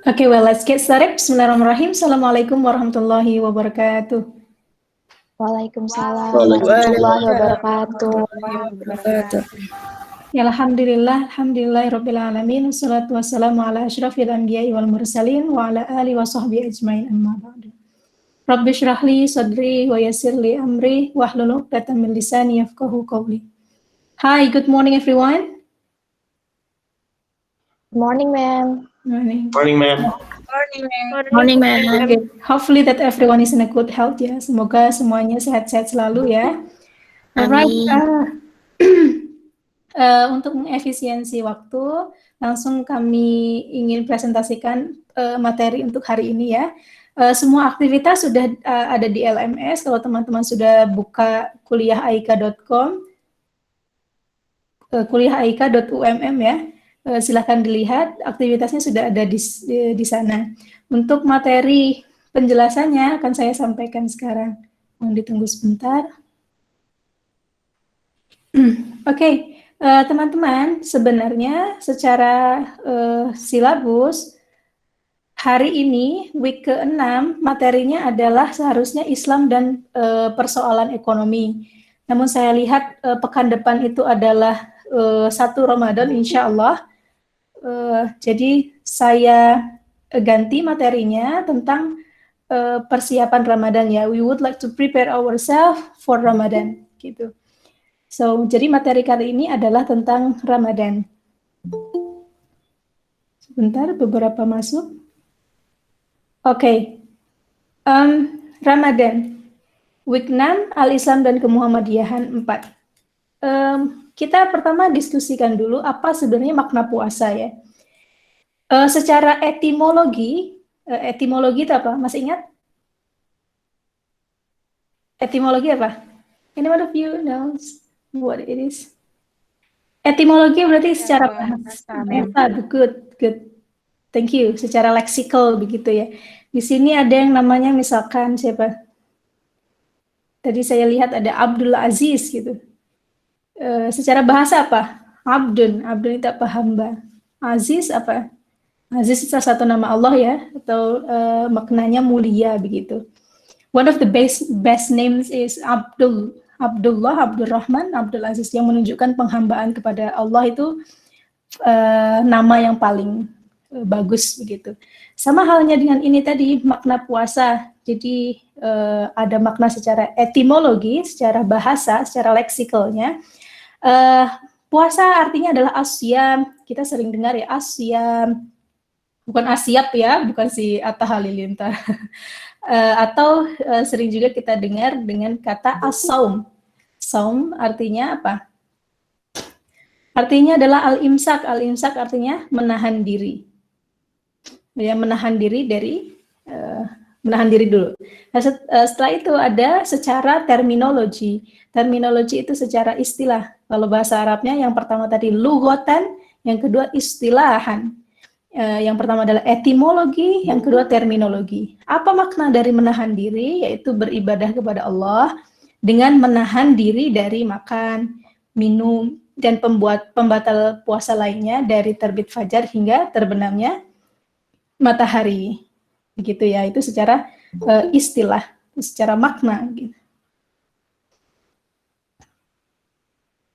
Okay, well, let's get started. Bismillahirrahmanirrahim. Assalamualaikum warahmatullahi wabarakatuh. Waalaikumsalam warahmatullahi wabarakatuh. Ya, alhamdulillah rabbil wassalatu wassalamu ala asyrafil anbiya'i wal mursalin wa ala alihi wa sahbihi ajmain amma ba'du. Rabbi shrahli sadri wa yassirli amri wahlul 'uqdatam min lisani yafqahu qawli. Hi, good morning everyone. Good morning, ma'am. Morning, ma'am. Morning, ma'am. Okay. Hopefully that everyone is in a good health ya. Semoga semuanya sehat-sehat selalu ya. Alright. Untuk mengefisiensi waktu, langsung kami ingin presentasikan materi untuk hari ini ya. Semua aktivitas sudah ada di LMS. Kalau teman-teman sudah buka kuliahaika.com, kuliahaika.umm ya. Silakan dilihat, aktivitasnya sudah ada di sana. Untuk materi penjelasannya akan saya sampaikan sekarang. Mohon ditunggu sebentar. Oke, teman-teman, sebenarnya secara silabus, hari ini, week ke-6, materinya adalah seharusnya Islam dan persoalan ekonomi. Namun saya lihat pekan depan itu adalah 1 Ramadan, insya Allah. Jadi saya ganti materinya tentang persiapan Ramadan ya. We would like to prepare ourselves for Ramadan gitu. So jadi materi kali ini adalah tentang Ramadan. Sebentar, beberapa masuk. Oke. Ramadan. Week 6 Al-Islam dan Kemuhammadiyahan 4. Kita pertama diskusikan dulu apa sebenarnya makna puasa ya. Secara etimologi itu apa? Masih ingat? Etimologi apa? Anyone of you knows what it is? Etimologi berarti secara bahasa. Good. Thank you. Secara leksikal begitu ya. Di sini ada yang namanya misalkan siapa? Tadi saya lihat ada Abdul Aziz gitu. Secara bahasa apa? Abdun itu apa? Hamba. Aziz apa? Aziz itu salah satu nama Allah ya, atau maknanya mulia begitu. One of the best names is Abdullah, Abdurrahman, Abdul Aziz, yang menunjukkan penghambaan kepada Allah itu nama yang paling bagus begitu. Sama halnya dengan ini tadi, makna puasa. Jadi ada makna secara etimologi, secara bahasa, secara leksikalnya. Puasa artinya adalah asyam. Kita sering dengar ya asyam, bukan asyap ya, bukan si Atta Halilintar. Atau sering juga kita dengar dengan kata as-saum. Saum artinya apa? Artinya adalah al-imsak. Al-imsak artinya menahan diri. Ya, menahan diri dari menahan diri dulu. Nah, setelah itu ada secara terminologi. Terminologi itu secara istilah. Kalau bahasa Arabnya yang pertama tadi lughatan, yang kedua istilahan. Yang pertama adalah etimologi, yang kedua terminologi. Apa makna dari menahan diri? Yaitu beribadah kepada Allah dengan menahan diri dari makan, minum, dan pembatal puasa lainnya dari terbit fajar hingga terbenamnya matahari. Begitu ya, itu secara istilah, secara makna. Gitu.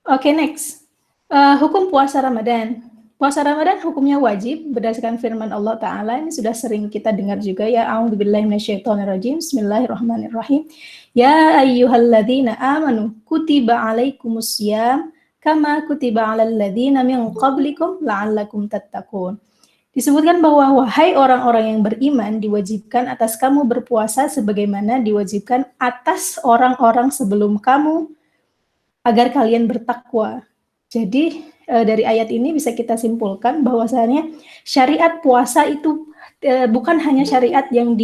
Oke, next. Hukum puasa Ramadan. Puasa Ramadan hukumnya wajib berdasarkan firman Allah Ta'ala. Ini sudah sering kita dengar juga ya. A'udzubillahi minasyaitonirrajim. Bismillahirrahmanirrahim. Ya ayyuhalladzina amanu kutiba alaikumusiyam kama kutiba alal ladzina min qablikum la'allakum tattaqun. Disebutkan bahwa wahai orang-orang yang beriman diwajibkan atas kamu berpuasa sebagaimana diwajibkan atas orang-orang sebelum kamu agar kalian bertakwa. Jadi dari ayat ini bisa kita simpulkan bahwasanya syariat puasa itu bukan hanya syariat yang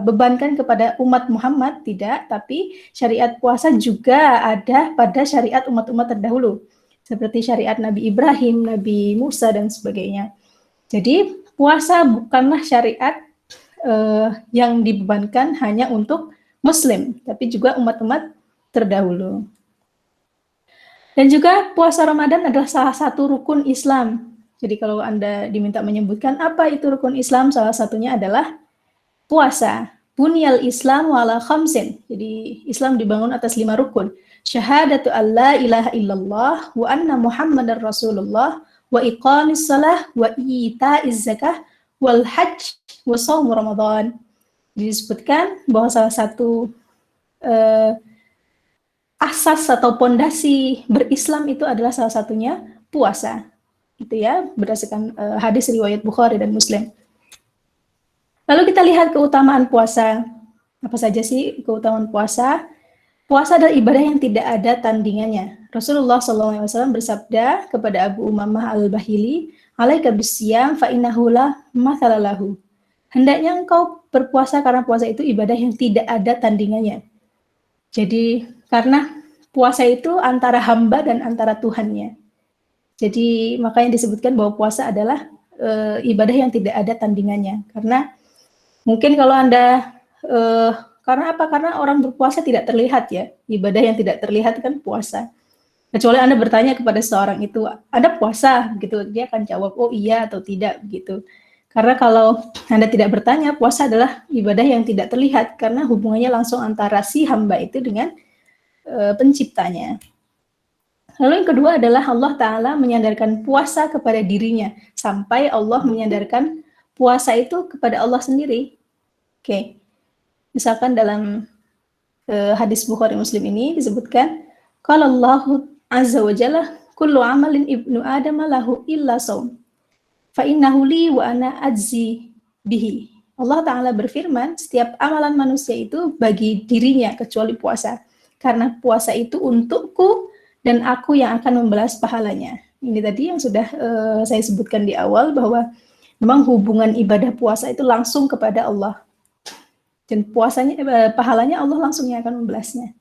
bebankan kepada umat Muhammad, tidak, tapi syariat puasa juga ada pada syariat umat-umat terdahulu. Seperti syariat Nabi Ibrahim, Nabi Musa, dan sebagainya. Jadi, puasa bukanlah syariat yang dibebankan hanya untuk Muslim, tapi juga umat-umat terdahulu. Dan juga puasa Ramadan adalah salah satu rukun Islam. Jadi kalau Anda diminta menyebutkan apa itu rukun Islam, salah satunya adalah puasa. Bunyal Islam ala khamsin. Jadi Islam dibangun atas 5 rukun. Syahadatu an la ilaha illallah wa anna Muhammadar Rasulullah wa iqamis salah wa ita'iz zakah wal hajj wa shaum Ramadan. Disebutkan bahwa salah satu asas atau pondasi berislam itu adalah salah satunya puasa. Gitu ya, berdasarkan hadis riwayat Bukhari dan Muslim. Lalu kita lihat keutamaan puasa. Apa saja sih keutamaan puasa? Puasa adalah ibadah yang tidak ada tandingannya. Rasulullah SAW bersabda kepada Abu Umamah al-Bahili, "Alaika bisyam fa innahu la mathala lahu." Hendaknya engkau berpuasa karena puasa itu ibadah yang tidak ada tandingannya. Jadi karena puasa itu antara hamba dan antara Tuhannya. Jadi makanya disebutkan bahwa puasa adalah ibadah yang tidak ada tandingannya. Karena mungkin kalau Anda, karena apa? Karena orang berpuasa tidak terlihat ya. Ibadah yang tidak terlihat kan puasa. Kecuali Anda bertanya kepada seorang itu, Anda puasa? Gitu, dia akan jawab, oh iya atau tidak gitu. Karena kalau Anda tidak bertanya, puasa adalah ibadah yang tidak terlihat. Karena hubungannya langsung antara si hamba itu dengan penciptanya. Lalu yang kedua adalah Allah Ta'ala menyandarkan puasa kepada dirinya, sampai Allah menyandarkan puasa itu kepada Allah sendiri. Oke. Misalkan dalam hadis Bukhari Muslim ini disebutkan, qala Allahu azza wa jalla, kullu amalin ibnu Adam lahu illa shaum, fa innahu li wa ana ajzi bihi. Allah Ta'ala berfirman, setiap amalan manusia itu bagi dirinya kecuali puasa. Karena puasa itu untukku, dan aku yang akan membalas pahalanya. Ini tadi yang sudah saya sebutkan di awal, bahwa memang hubungan ibadah puasa itu langsung kepada Allah. Dan puasanya, pahalanya Allah langsung yang akan membalasnya.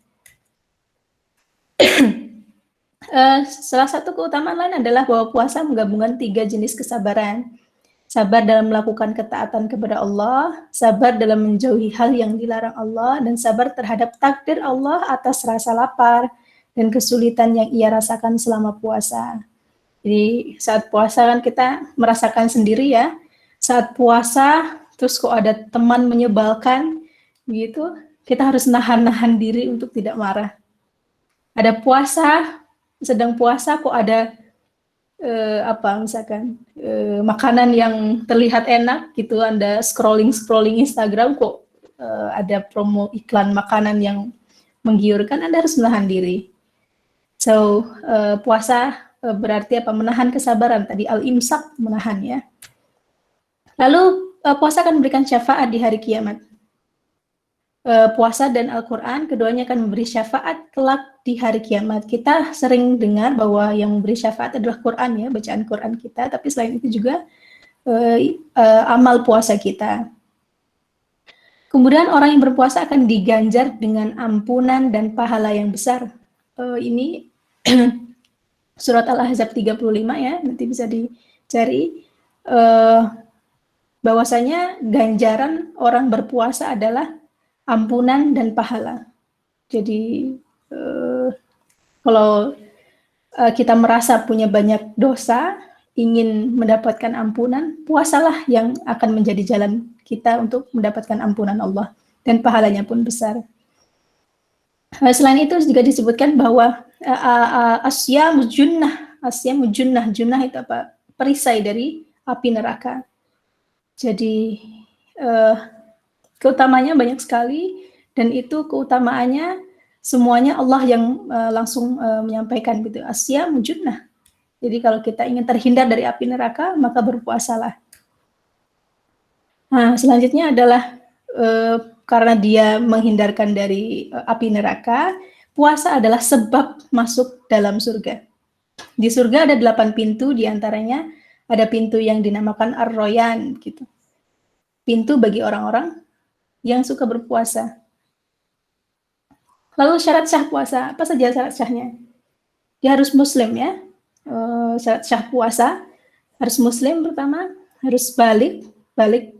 Salah satu keutamaan lain adalah bahwa puasa menggabungkan 3 jenis kesabaran. Sabar dalam melakukan ketaatan kepada Allah, sabar dalam menjauhi hal yang dilarang Allah, dan sabar terhadap takdir Allah atas rasa lapar dan kesulitan yang ia rasakan selama puasa. Jadi saat puasa kan kita merasakan sendiri ya, saat puasa terus kok ada teman menyebalkan gitu, kita harus nahan-nahan diri untuk tidak marah. Ada puasa, sedang puasa kok ada makanan yang terlihat enak gitu, Anda scrolling Instagram kok ada promo iklan makanan yang menggiurkan, Anda harus menahan diri. So, puasa berarti apa? Menahan kesabaran. Tadi al-imsak, menahan ya. Lalu, puasa akan memberikan syafaat di hari kiamat. Puasa dan Al-Quran, keduanya akan memberi syafaat kelak di hari kiamat. Kita sering dengar bahwa yang memberi syafaat adalah Quran ya, bacaan Quran kita. Tapi selain itu juga amal puasa kita. Kemudian orang yang berpuasa akan diganjar dengan ampunan dan pahala yang besar. Ini surat Al-Ahzab 35 ya, nanti bisa dicari. Bahwasanya ganjaran orang berpuasa adalah ampunan dan pahala. Jadi kalau kita merasa punya banyak dosa, ingin mendapatkan ampunan, puasalah yang akan menjadi jalan kita untuk mendapatkan ampunan Allah, dan pahalanya pun besar. Selain itu juga disebutkan bahwa asyamu junnah, junnah itu apa? Perisai dari api neraka. Jadi keutamanya banyak sekali, dan itu keutamaannya semuanya Allah yang langsung menyampaikan gitu. Asyamu junnah. Jadi kalau kita ingin terhindar dari api neraka, maka berpuasalah. Nah, selanjutnya adalah karena dia menghindarkan dari api neraka, puasa adalah sebab masuk dalam surga. Di surga ada 8 pintu, diantaranya ada pintu yang dinamakan Ar-Royan, gitu. Pintu bagi orang-orang yang suka berpuasa. Lalu syarat sah puasa, apa saja syarat sahnya? Dia harus muslim ya. Syarat sah puasa harus muslim pertama, harus balik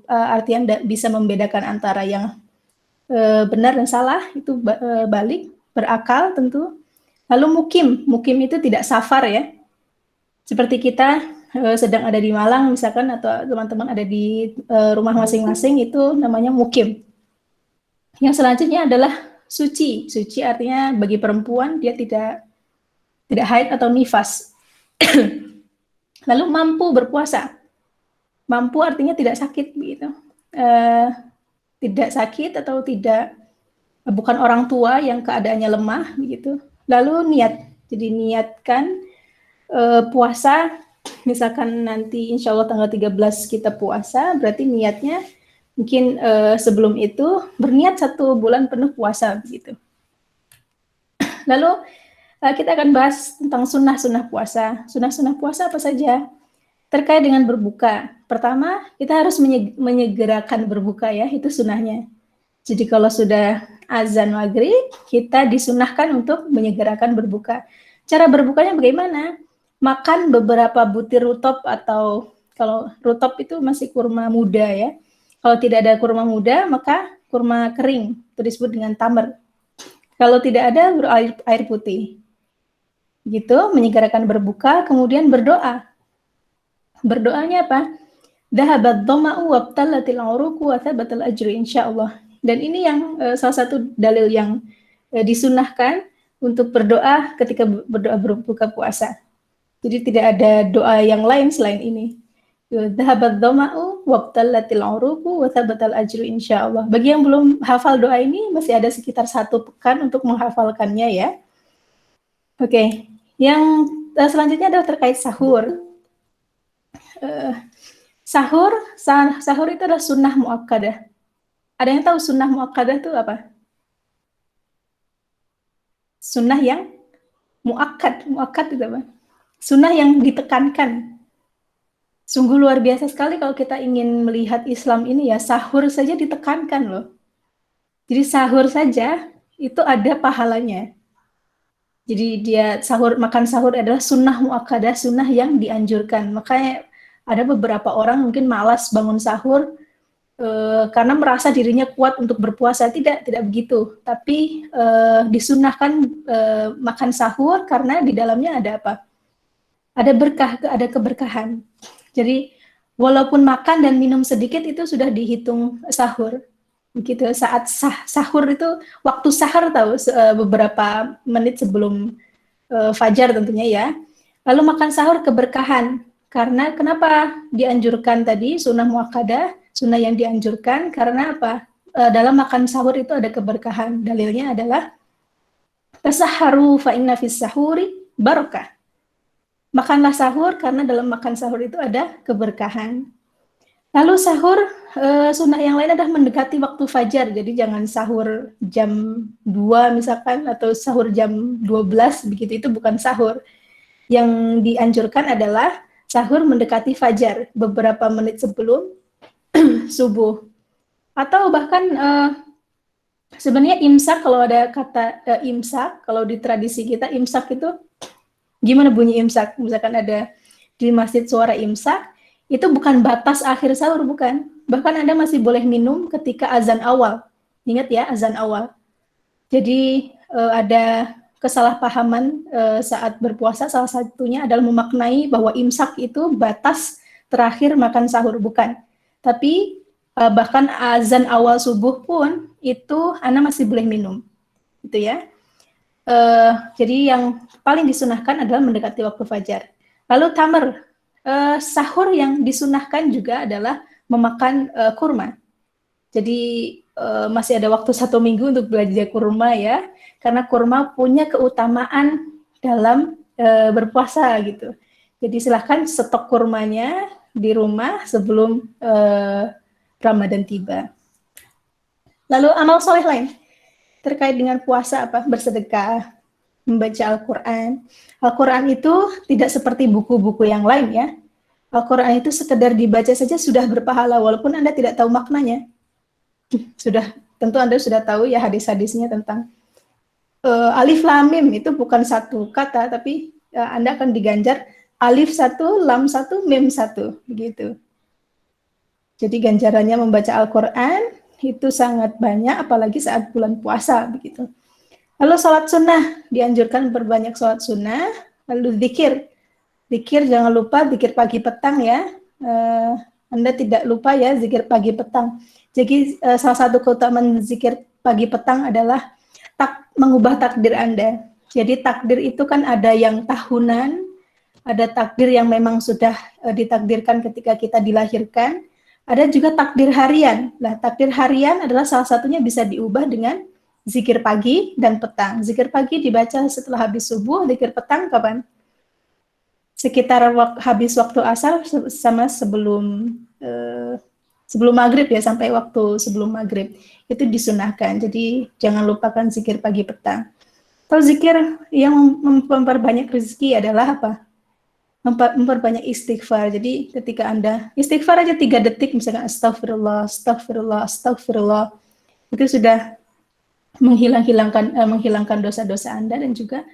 artinya bisa membedakan antara yang benar dan salah, itu balik, berakal tentu. Lalu mukim itu tidak safar ya. Seperti kita sedang ada di Malang misalkan, atau teman-teman ada di rumah masing-masing, itu namanya mukim. Yang selanjutnya adalah suci. Suci artinya bagi perempuan dia tidak haid atau nifas. Lalu mampu berpuasa. Mampu artinya tidak sakit begitu. Tidak sakit atau tidak, bukan orang tua yang keadaannya lemah begitu. Lalu niat. Jadi niatkan puasa, misalkan nanti insya Allah tanggal 13 kita puasa, berarti niatnya mungkin sebelum itu berniat 1 bulan penuh puasa begitu. Lalu kita akan bahas tentang sunnah-sunnah puasa. Sunnah-sunnah puasa apa saja? Terkait dengan berbuka. Pertama, kita harus menyegerakan berbuka ya, itu sunnahnya. Jadi kalau sudah azan maghrib, kita disunahkan untuk menyegerakan berbuka. Cara berbukanya bagaimana? Makan beberapa butir rutop, atau kalau rutop itu masih kurma muda ya. Kalau tidak ada kurma muda, maka kurma kering, itu disebut dengan tamar. Kalau tidak ada, air putih. Gitu, menyegerakan berbuka, kemudian berdoa. Berdoanya apa? Dhahabat dhama'u wabtallatil 'uruqu wa thabatal ajru insyaallah. Dan ini yang salah satu dalil yang disunahkan untuk berdoa ketika berdoa berbuka puasa. Jadi tidak ada doa yang lain selain ini. Dhahabat dhama'u wabtallatil 'uruqu wa thabatal ajru insyaallah. Bagi yang belum hafal doa ini, masih ada sekitar 1 pekan untuk menghafalkannya ya. Oke. Yang selanjutnya adalah terkait sahur. Sahur itu adalah sunnah muakkadah. Ada yang tahu sunnah muakkadah itu apa? Sunnah yang muakkad itu apa? Sunnah yang ditekankan. Sungguh luar biasa sekali kalau kita ingin melihat Islam ini ya, sahur saja ditekankan loh. Jadi sahur saja itu ada pahalanya. Jadi makan sahur adalah sunnah muakkadah, sunnah yang dianjurkan. Makanya ada beberapa orang mungkin malas bangun sahur karena merasa dirinya kuat untuk berpuasa. Tidak begitu. Tapi disunnahkan makan sahur karena di dalamnya ada apa? Ada berkah, ada keberkahan. Jadi walaupun makan dan minum sedikit itu sudah dihitung sahur. Begitu. Saat sahur itu, waktu sahur tahu beberapa menit sebelum fajar tentunya ya. Lalu makan sahur keberkahan. Karena kenapa dianjurkan tadi sunnah muakkadah, sunnah yang dianjurkan karena apa? Dalam makan sahur itu ada keberkahan. Dalilnya adalah tasahharu fa inna fis sahuri barakah. Makanlah sahur karena dalam makan sahur itu ada keberkahan. Lalu sahur, sunnah yang lain adalah mendekati waktu fajar. Jadi jangan sahur jam 2 misalkan, atau sahur jam 12 begitu, itu bukan sahur. Yang dianjurkan adalah sahur mendekati fajar, beberapa menit sebelum subuh. Atau bahkan sebenarnya imsak, kalau ada kata imsak, kalau di tradisi kita imsak itu gimana bunyi imsak? Misalkan ada di masjid suara imsak, itu bukan batas akhir sahur, bukan. Bahkan Anda masih boleh minum ketika azan awal. Ingat ya, azan awal. Jadi ada kesalahpahaman saat berpuasa, salah satunya adalah memaknai bahwa imsak itu batas terakhir makan sahur, bukan. Tapi bahkan azan awal subuh pun itu Anda masih boleh minum. Gitu ya. Jadi yang paling disunahkan adalah mendekati waktu fajar. Lalu tamar, sahur yang disunahkan juga adalah memakan kurma. Jadi masih ada waktu 1 minggu untuk belajar kurma ya, karena kurma punya keutamaan dalam berpuasa gitu. Jadi silahkan stok kurmanya di rumah sebelum Ramadan tiba. Lalu amal soleh lain terkait dengan puasa apa? Bersedekah, membaca Al-Quran. Al-Quran itu tidak seperti buku-buku yang lain ya. Al-Quran itu sekedar dibaca saja sudah berpahala walaupun Anda tidak tahu maknanya. Tentu Anda sudah tahu ya hadis-hadisnya tentang alif lam mim, itu bukan satu kata, tapi Anda akan diganjar alif 1, lam 1, mim 1 begitu. Jadi ganjarannya membaca Al-Quran itu sangat banyak, apalagi saat bulan puasa begitu. Lalu sholat sunnah, dianjurkan berbanyak sholat sunnah. Lalu zikir, Zikir jangan lupa zikir pagi petang ya. Anda tidak lupa ya zikir pagi petang. Jadi salah satu keutamaan zikir pagi petang adalah mengubah takdir Anda. Jadi takdir itu kan ada yang tahunan, ada takdir yang memang sudah ditakdirkan ketika kita dilahirkan, ada juga takdir harian. Nah, takdir harian adalah salah satunya bisa diubah dengan zikir pagi dan petang. Zikir pagi dibaca setelah habis subuh, zikir petang kapan? Sekitar habis waktu asar sama sebelum sebelum maghrib ya, sampai waktu sebelum maghrib itu disunahkan. Jadi jangan lupakan zikir pagi petang. Kalau zikir yang memperbanyak rezeki adalah apa? Memperbanyak istighfar. Jadi ketika Anda istighfar aja 3 detik, misalkan astagfirullah, astagfirullah, astagfirullah, itu sudah menghilangkan dosa-dosa Anda dan juga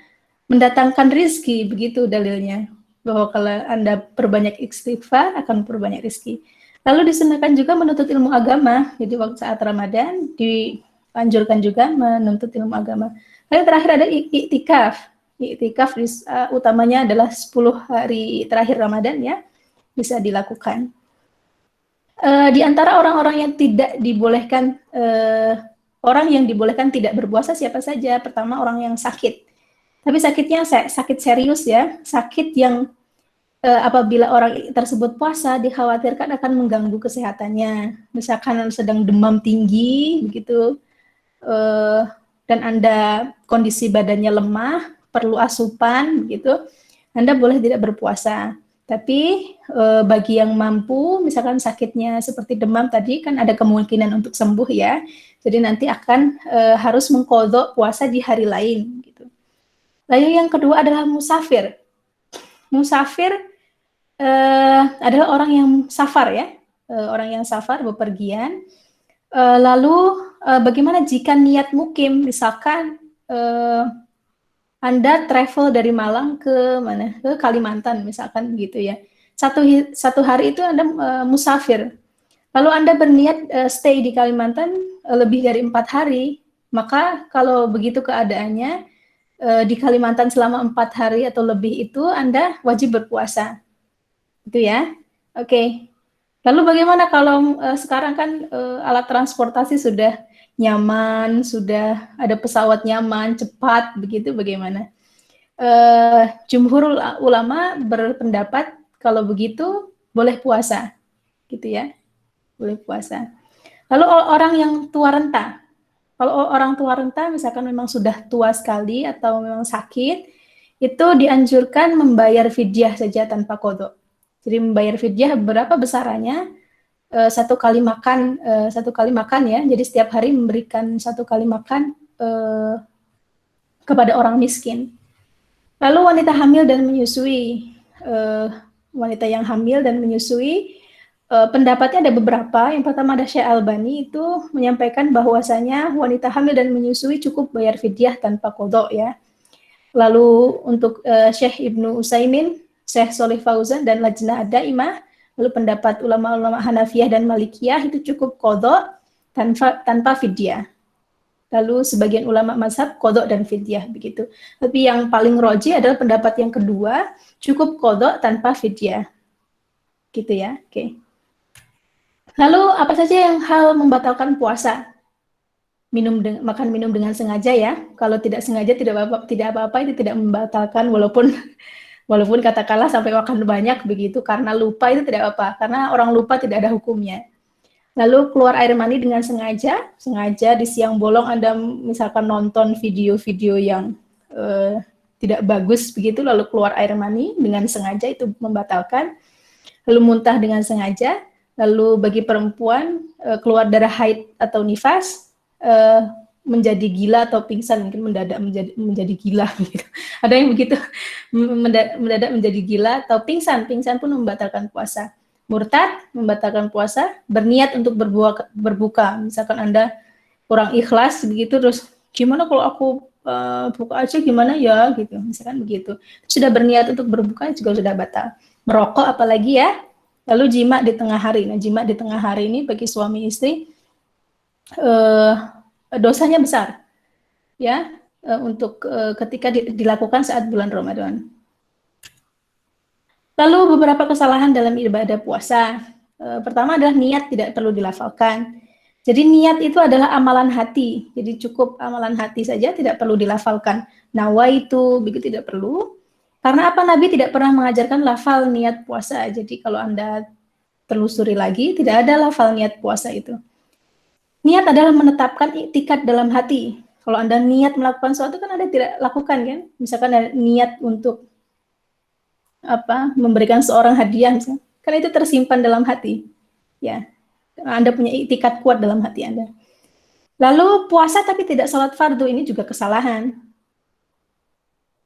mendatangkan rizki. Begitu dalilnya, bahwa kalau Anda perbanyak istighfar akan perbanyak rizki. Lalu disunahkan juga menuntut ilmu agama. Jadi waktu saat Ramadan dianjurkan juga menuntut ilmu agama. Lalu terakhir ada iktikaf. Iktikaf utamanya adalah 10 hari terakhir Ramadan ya, bisa dilakukan. Di antara orang-orang yang tidak dibolehkan, orang yang dibolehkan tidak berpuasa siapa saja? Pertama, orang yang sakit. Tapi sakitnya sakit serius ya, sakit yang apabila orang tersebut puasa dikhawatirkan akan mengganggu kesehatannya. Misalkan sedang demam tinggi begitu, dan Anda kondisi badannya lemah, perlu asupan begitu, Anda boleh tidak berpuasa. Tapi bagi yang mampu, misalkan sakitnya seperti demam tadi, kan ada kemungkinan untuk sembuh ya. Jadi nanti akan harus mengqadha puasa di hari lain gitu. Lalu yang kedua adalah musafir. Musafir adalah orang yang safar ya, orang yang safar bepergian. Lalu bagaimana jika niat mukim, misalkan Anda travel dari Malang ke mana? Ke Kalimantan misalkan gitu ya. Satu hari itu Anda musafir. Lalu Anda berniat stay di Kalimantan lebih dari 4 hari, maka kalau begitu keadaannya di Kalimantan selama 4 hari atau lebih itu Anda wajib berpuasa. Itu ya. Oke. Lalu bagaimana kalau sekarang kan alat transportasi sudah nyaman, sudah ada pesawat nyaman, cepat, begitu bagaimana? Jumhur ulama berpendapat kalau begitu boleh puasa, gitu ya, boleh puasa. Lalu orang yang tua renta, kalau orang tua renta misalkan memang sudah tua sekali atau memang sakit, itu dianjurkan membayar fidyah saja tanpa qadha. Jadi membayar fidyah berapa besarannya? Satu kali makan ya. Jadi setiap hari memberikan 1 kali makan kepada orang miskin. Lalu wanita hamil dan menyusui, wanita yang hamil dan menyusui, pendapatnya ada beberapa. Yang pertama ada Syekh Albani, itu menyampaikan bahwasanya wanita hamil dan menyusui cukup bayar fidyah tanpa qadha ya. Lalu untuk Syekh Ibnu Utsaimin, Syekh Shalih Fauzan dan Lajnah Ad-Daimah, lalu pendapat ulama-ulama Hanafiyah dan Malikiyah itu cukup qadha tanpa fidyah. Lalu sebagian ulama mazhab qadha dan fidyah begitu. Tapi yang paling roji adalah pendapat yang kedua, cukup qadha tanpa fidyah. Gitu ya. Oke. Lalu apa saja yang hal membatalkan puasa? Makan minum dengan sengaja ya. Kalau tidak sengaja tidak apa-apa, itu tidak membatalkan, walaupun katakanlah sampai makan banyak begitu karena lupa, itu tidak apa-apa, karena orang lupa tidak ada hukumnya. Lalu keluar air mani dengan sengaja di siang bolong Anda misalkan nonton video-video yang tidak bagus begitu, lalu keluar air mani dengan sengaja, itu membatalkan. Lalu muntah dengan sengaja, lalu bagi perempuan keluar darah haid atau nifas, menjadi gila atau pingsan, mungkin mendadak menjadi gila gitu. Ada yang begitu, mendadak menjadi gila atau pingsan pun membatalkan puasa. Murtad membatalkan puasa, berniat untuk berbuka. Misalkan Anda kurang ikhlas begitu, terus gimana kalau aku buka aja gimana ya gitu, misalkan begitu. Sudah berniat untuk berbuka juga sudah batal. Merokok apalagi ya. Lalu jima di tengah hari. Nah, jima di tengah hari ini bagi suami istri dosanya besar ya, untuk ketika dilakukan saat bulan Ramadan. Lalu beberapa kesalahan dalam ibadah puasa. Pertama adalah niat tidak perlu dilafalkan. Jadi niat itu adalah amalan hati. Jadi cukup amalan hati saja, tidak perlu dilafalkan. Nawaitu, begitu tidak perlu. Karena apa? Nabi tidak pernah mengajarkan lafal niat puasa. Jadi kalau Anda telusuri lagi, tidak ada lafal niat puasa itu. Niat adalah menetapkan iktikad dalam hati. Kalau Anda niat melakukan sesuatu kan Anda tidak lakukan kan? Misalkan ada niat untuk memberikan seorang hadiah misalnya, kan itu tersimpan dalam hati. Ya. Anda punya iktikad kuat dalam hati Anda. Lalu puasa tapi tidak sholat fardu, ini juga kesalahan.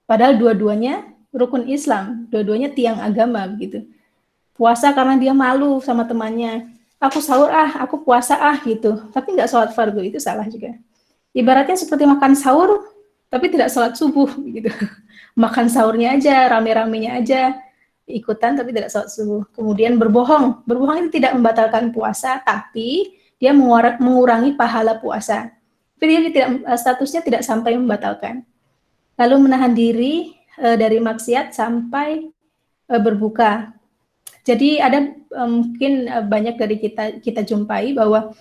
Padahal dua-duanya rukun Islam, dua-duanya tiang agama begitu. Puasa karena dia malu sama temannya. Aku sahur aku puasa gitu. Tapi nggak sholat fardu, itu salah juga. Ibaratnya seperti makan sahur, tapi tidak sholat subuh gitu. Makan sahurnya aja, rame-ramenya aja, ikutan tapi tidak sholat subuh. Kemudian berbohong. Berbohong itu tidak membatalkan puasa, tapi dia mengurangi pahala puasa. Tapi dia tidak, statusnya tidak sampai membatalkan. Lalu menahan diri dari maksiat sampai berbuka. Jadi ada mungkin banyak dari kita jumpai bahwa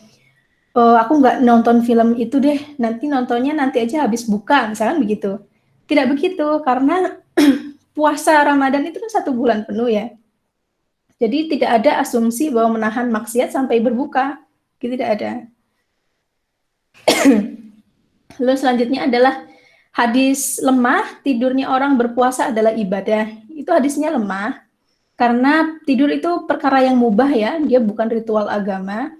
aku nggak nonton film itu deh, nanti nontonnya nanti aja habis buka, misalkan begitu. Tidak begitu, karena puasa Ramadan itu kan 1 bulan penuh ya. Jadi tidak ada asumsi bahwa menahan maksiat sampai berbuka, itu tidak ada. Lalu selanjutnya adalah hadis lemah, tidurnya orang berpuasa adalah ibadah. Itu hadisnya lemah, karena tidur itu perkara yang mubah ya, dia bukan ritual agama.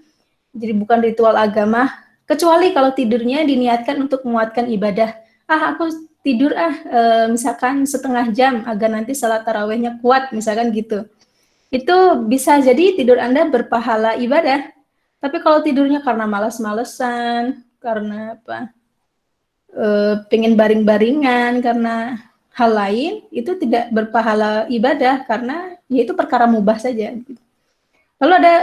Jadi bukan ritual agama, kecuali kalau tidurnya diniatkan untuk menguatkan ibadah. Aku tidur misalkan setengah jam agar nanti salat tarawihnya kuat, misalkan gitu. Itu bisa jadi tidur Anda berpahala ibadah. Tapi kalau tidurnya karena malas-malesan, karena pengen baring-baringan, karena hal lain, itu tidak berpahala ibadah karena ya itu perkara mubah saja. Lalu ada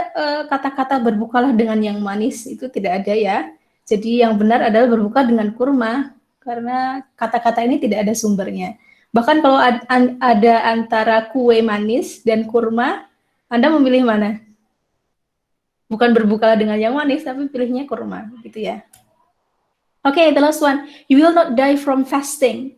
kata-kata berbukalah dengan yang manis, itu tidak ada ya. Jadi yang benar adalah berbuka dengan kurma, karena kata-kata ini tidak ada sumbernya. Bahkan kalau ada antara kue manis dan kurma, Anda memilih mana? Bukan berbukalah dengan yang manis, tapi pilihnya kurma, gitu ya. Oke, the last one. You will not die from fasting.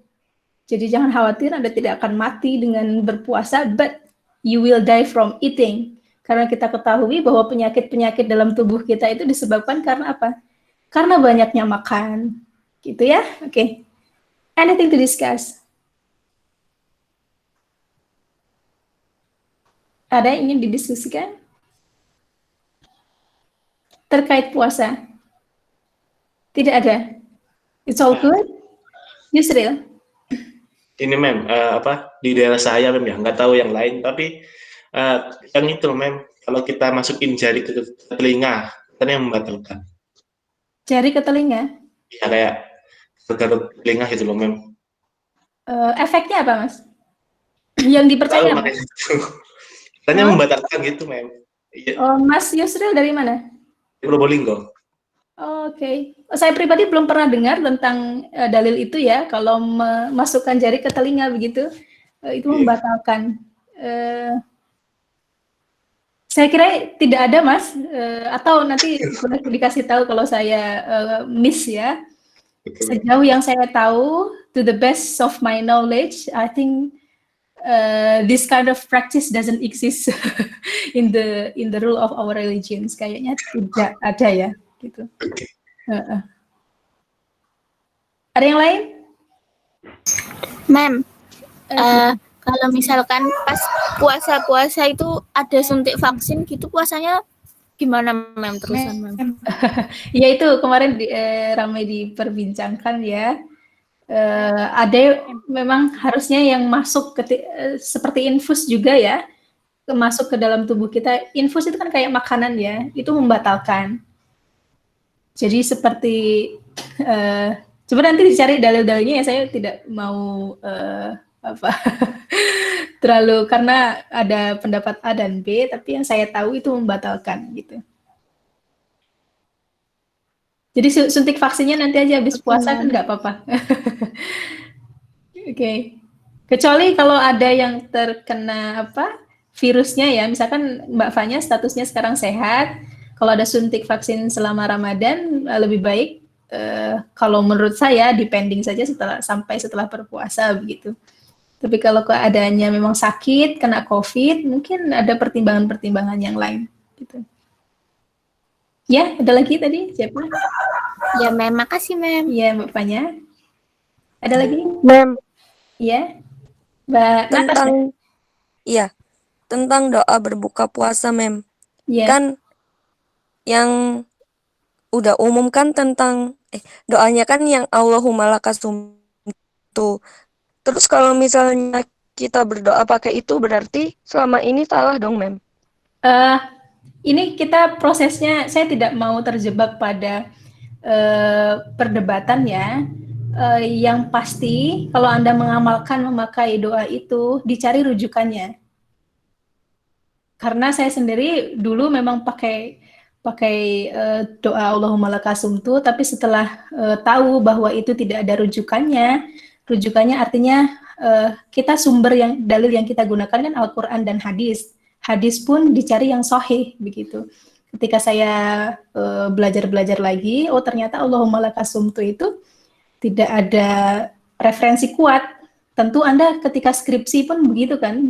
Jadi jangan khawatir, Anda tidak akan mati dengan berpuasa, but you will die from eating. Karena kita ketahui bahwa penyakit-penyakit dalam tubuh kita itu disebabkan karena apa? Karena banyaknya makan. Gitu ya? Oke. Anything to discuss? Ada yang ingin didiskusikan? Terkait puasa? Tidak ada? It's all good? Yusril? Ini mem, di daerah saya mem ya, nggak tahu yang lain, tapi yang itu mem, kalau kita masukin jari ke telinga, kan yang membatalkan. Jari ke telinga? Ya kayak garuk telinga gitu loh mem. Efeknya apa mas? Yang dipercaya apa? Katanya membatalkan gitu mem. Iya. Mas Yusril dari mana? Probolinggo. Oke. Saya pribadi belum pernah dengar tentang dalil itu ya, kalau memasukkan jari ke telinga begitu, itu membatalkan. Saya kira tidak ada mas, atau nanti boleh dikasih tahu kalau saya miss ya. Sejauh yang saya tahu, to the best of my knowledge, I think this kind of practice doesn't exist in the rule of our religions. Kayaknya tidak ada ya. Gitu. Ada yang lain? Ma'am, kalau misalkan pas puasa-puasa itu ada suntik vaksin gitu, puasanya gimana ma'am terusan ma'am? Ya itu kemarin ramai diperbincangkan ya. Ada memang harusnya yang masuk seperti infus juga ya, masuk ke dalam tubuh kita. Infus itu kan kayak makanan ya, itu membatalkan. Jadi seperti coba nanti dicari dalil-dalilnya ya, saya tidak mau terlalu, karena ada pendapat A dan B, tapi yang saya tahu itu membatalkan gitu. Jadi suntik vaksinnya nanti aja habis puasa kan nggak apa-apa. Oke. Kecuali kalau ada yang terkena virusnya ya, misalkan Mbak Fanya statusnya sekarang sehat, kalau ada suntik vaksin selama Ramadan lebih baik kalau menurut saya depending saja sampai setelah berpuasa begitu. Tapi kalau keadaannya memang sakit, kena COVID, mungkin ada pertimbangan-pertimbangan yang lain gitu. Ya, ada lagi tadi siapa? Ya, Mem. Makasih, Mem. Iya, Mbak Fanya. Ada lagi? Mem, Iya. Mbak Natasha. tentang iya, tentang doa berbuka puasa, Mem. Iya. Kan yang udah umum kan tentang doanya kan yang Allahumma lakasumtu. Terus kalau misalnya kita berdoa pakai itu berarti selama ini salah dong, Mem. Ini kita prosesnya, saya tidak mau terjebak pada perdebatan ya. Yang pasti kalau Anda mengamalkan memakai doa itu, dicari rujukannya. Karena saya sendiri dulu memang pakai doa Allahumma lakasumtu, tapi setelah tahu bahwa itu tidak ada rujukannya artinya kita dalil yang kita gunakan kan Al-Quran dan hadis. Hadis pun dicari yang sahih begitu. Ketika saya belajar lagi, oh ternyata Allahumma lakasumtu itu tidak ada referensi kuat. Tentu Anda ketika skripsi pun begitu kan,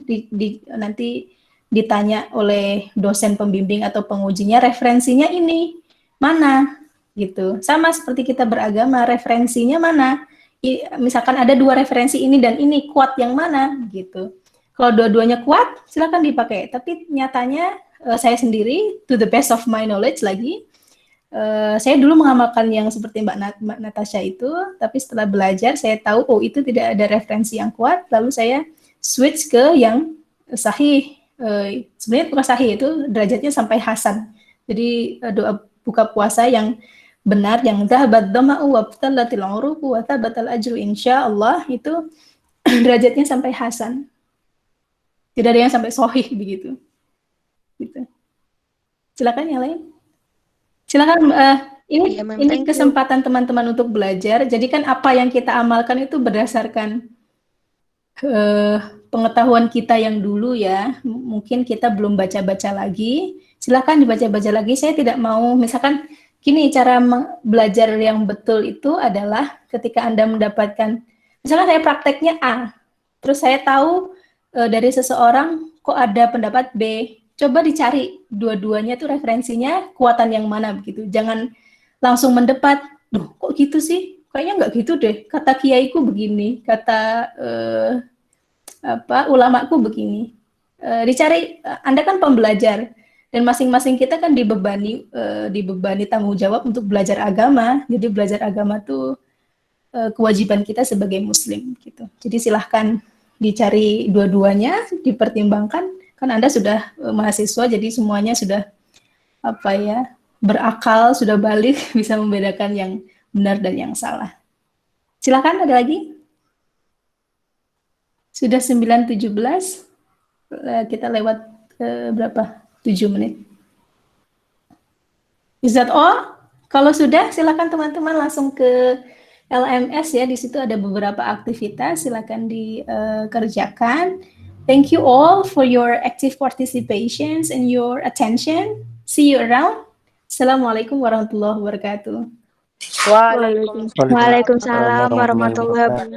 nanti ditanya oleh dosen pembimbing atau pengujinya, referensinya ini mana gitu. Sama seperti kita beragama, referensinya mana? Misalkan ada 2 referensi ini dan ini, kuat yang mana gitu. Kalau dua-duanya kuat, silakan dipakai. Tapi nyatanya saya sendiri, to the best of my knowledge lagi, saya dulu mengamalkan yang seperti Mbak Natasha itu, tapi setelah belajar saya tahu oh itu tidak ada referensi yang kuat, lalu saya switch ke yang sahih. Sebenarnya bukan sahih, itu derajatnya sampai hasan. Jadi doa buka puasa yang benar, yang dhahabat dhama'u wabtallatil uruqu wa thabatal ajru insyaallah, itu derajatnya sampai hasan. Tidak ada yang sampai sahih begitu. Gitu. Silakan yang lain. Silakan, ini kesempatan teman-teman untuk belajar. Jadi kan apa yang kita amalkan itu berdasarkan pengetahuan kita yang dulu ya. Mungkin kita belum baca-baca lagi. Silakan dibaca-baca lagi. Saya tidak mau, misalkan gini, cara belajar yang betul itu adalah ketika Anda mendapatkan, misalkan saya prakteknya A, terus saya tahu dari seseorang kok ada pendapat B. Coba dicari dua-duanya tuh referensinya kuatan yang mana begitu. Jangan langsung mendebat, duh kok gitu sih? Kayaknya nggak gitu deh. Kata kiaiku begini, kata ulamaku begini. Dicari, Anda kan pembelajar dan masing-masing kita kan dibebani tanggung jawab untuk belajar agama. Jadi belajar agama tuh kewajiban kita sebagai muslim gitu. Jadi silahkan dicari dua-duanya, dipertimbangkan. Kan Anda sudah mahasiswa, jadi semuanya sudah berakal, sudah balik, bisa membedakan yang benar dan yang salah. Silakan, ada lagi? Sudah 9.17, kita lewat berapa? 7 menit. Is that all? Kalau sudah, silakan teman-teman langsung ke LMS ya, di situ ada beberapa aktivitas, silakan dikerjakan. Thank you all for your active participations and your attention. See you around. Assalamualaikum warahmatullahi wabarakatuh. Waalaikumsalam warahmatullahi wabarakatuh.